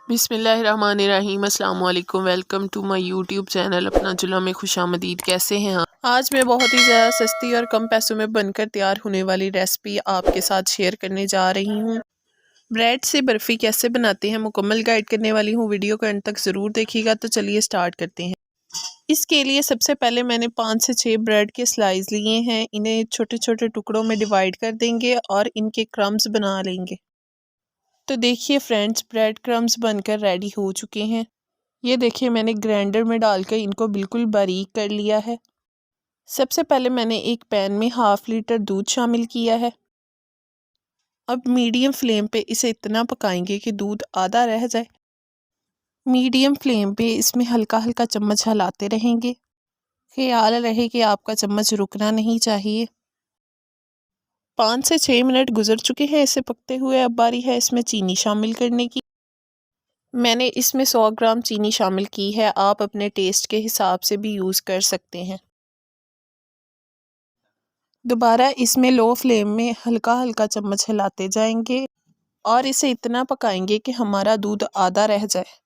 बिस्मिल्लाहिर्रहमानिर्रहीम अस्सलाम वालेकुम। Welcome to my YouTube channel Apna Chulha में खुशामदीद। कैसे हैं आप? आज मैं बहुत ही ज़्यादा सस्ती और कम पैसों में बनकर तैयार होने वाली रेसिपी आपके साथ शेयर करने जा रही हूँ। ब्रेड से बर्फ़ी कैसे बनाते हैं मुकम्मल गाइड करने वाली हूँ। वीडियो को अंत तक ज़रूर देखिएगा। तो चलिए स्टार्ट करते हैं। इसके लिए सबसे पहले मैंने 5 से 6 ब्रेड के स्लाइस लिए हैं। इन्हें छोटे छोटे टुकड़ों में डिवाइड कर देंगे और इनके क्रम्स बना लेंगे। तो देखिए फ्रेंड्स, ब्रेड क्रम्स बनकर रेडी हो चुके हैं। ये देखिए मैंने ग्राइंडर में डालकर इनको बिल्कुल बारीक कर लिया है। सबसे पहले मैंने एक पैन में 1/2 लीटर दूध शामिल किया है। अब मीडियम फ्लेम पे इसे इतना पकाएंगे कि दूध आधा रह जाए। मीडियम फ्लेम पे इसमें हल्का हल्का चम्मच हिलाते रहेंगे। ख्याल रहे कि आपका चम्मच रुकना नहीं चाहिए। 5 से 6 मिनट गुजर चुके हैं इसे पकते हुए। अब बारी है इसमें चीनी शामिल करने की। मैंने इसमें 100 ग्राम चीनी शामिल की है। आप अपने टेस्ट के हिसाब से भी यूज़ कर सकते हैं। दोबारा इसमें लो फ्लेम में हल्का हल्का चम्मच हिलाते जाएंगे और इसे इतना पकाएंगे कि हमारा दूध आधा रह जाए।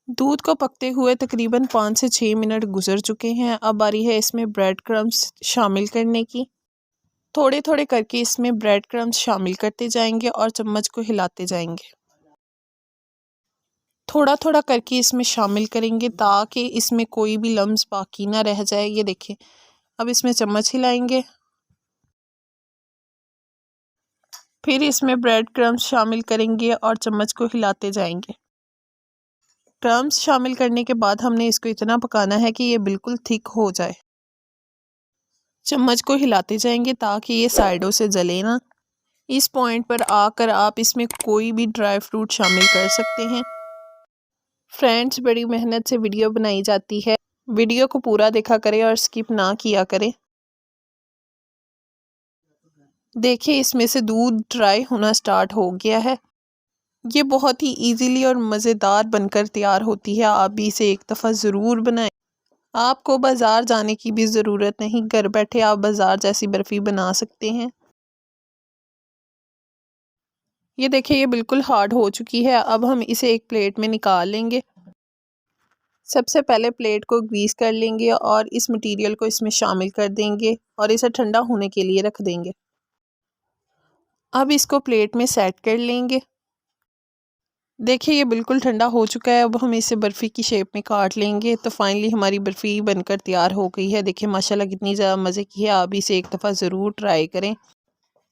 दूध को पकते हुए तकरीबन 5 से 6 मिनट गुजर चुके हैं। अब बारी है इसमें ब्रेड क्रम्स शामिल करने की। थोड़े थोड़े करके इसमें ब्रेड क्रम्स शामिल करते जाएंगे और चम्मच को हिलाते जाएंगे। थोड़ा थोड़ा करके इसमें शामिल करेंगे ताकि इसमें कोई भी लम्स बाकी ना रह जाए। ये देखें, अब इसमें चम्मच हिलाएंगे। फिर इसमें ब्रेड क्रम्स शामिल करेंगे और चम्मच को हिलाते जाएंगे। क्रम्स शामिल करने के बाद हमने इसको इतना पकाना है कि ये बिल्कुल थिक हो जाए। चम्मच को हिलाते जाएंगे ताकि ये साइडों से जले ना। इस पॉइंट पर आकर आप इसमें कोई भी ड्राई फ्रूट शामिल कर सकते हैं। फ्रेंड्स, बड़ी मेहनत से वीडियो बनाई जाती है। वीडियो को पूरा देखा करें और स्किप ना किया करें। देखिए इसमें से दूध ड्राई होना स्टार्ट हो गया है। ये बहुत ही इजीली और मज़ेदार बनकर तैयार होती है। आप भी इसे एक दफ़ा ज़रूर बनाएं। आपको बाज़ार जाने की भी ज़रूरत नहीं, घर बैठे आप बाज़ार जैसी बर्फ़ी बना सकते हैं। ये देखिए ये बिल्कुल हार्ड हो चुकी है। अब हम इसे एक प्लेट में निकाल लेंगे। सबसे पहले प्लेट को ग्रीस कर लेंगे और इस मटेरियल को इसमें शामिल कर देंगे और इसे ठंडा होने के लिए रख देंगे। अब इसको प्लेट में सेट कर लेंगे। देखिए ये बिल्कुल ठंडा हो चुका है। अब हम इसे बर्फ़ी की शेप में काट लेंगे। तो फाइनली हमारी बर्फ़ी बनकर तैयार हो गई है। देखिए माशाल्लाह कितनी ज़्यादा मज़े की है। आप इसे एक दफ़ा ज़रूर ट्राई करें।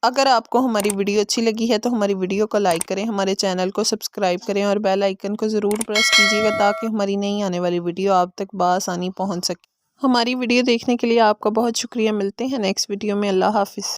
अगर आपको हमारी वीडियो अच्छी लगी है तो हमारी वीडियो को लाइक करें, हमारे चैनल को सब्सक्राइब करें और बेल आइकन को ज़रूर प्रेस कीजिएगा ताकि हमारी नई आने वाली वीडियो आप तक बआसानी पहुंच सके। हमारी वीडियो देखने के लिए आपका बहुत शुक्रिया। मिलते हैं नेक्स्ट वीडियो में। अल्लाह हाफ़िज़।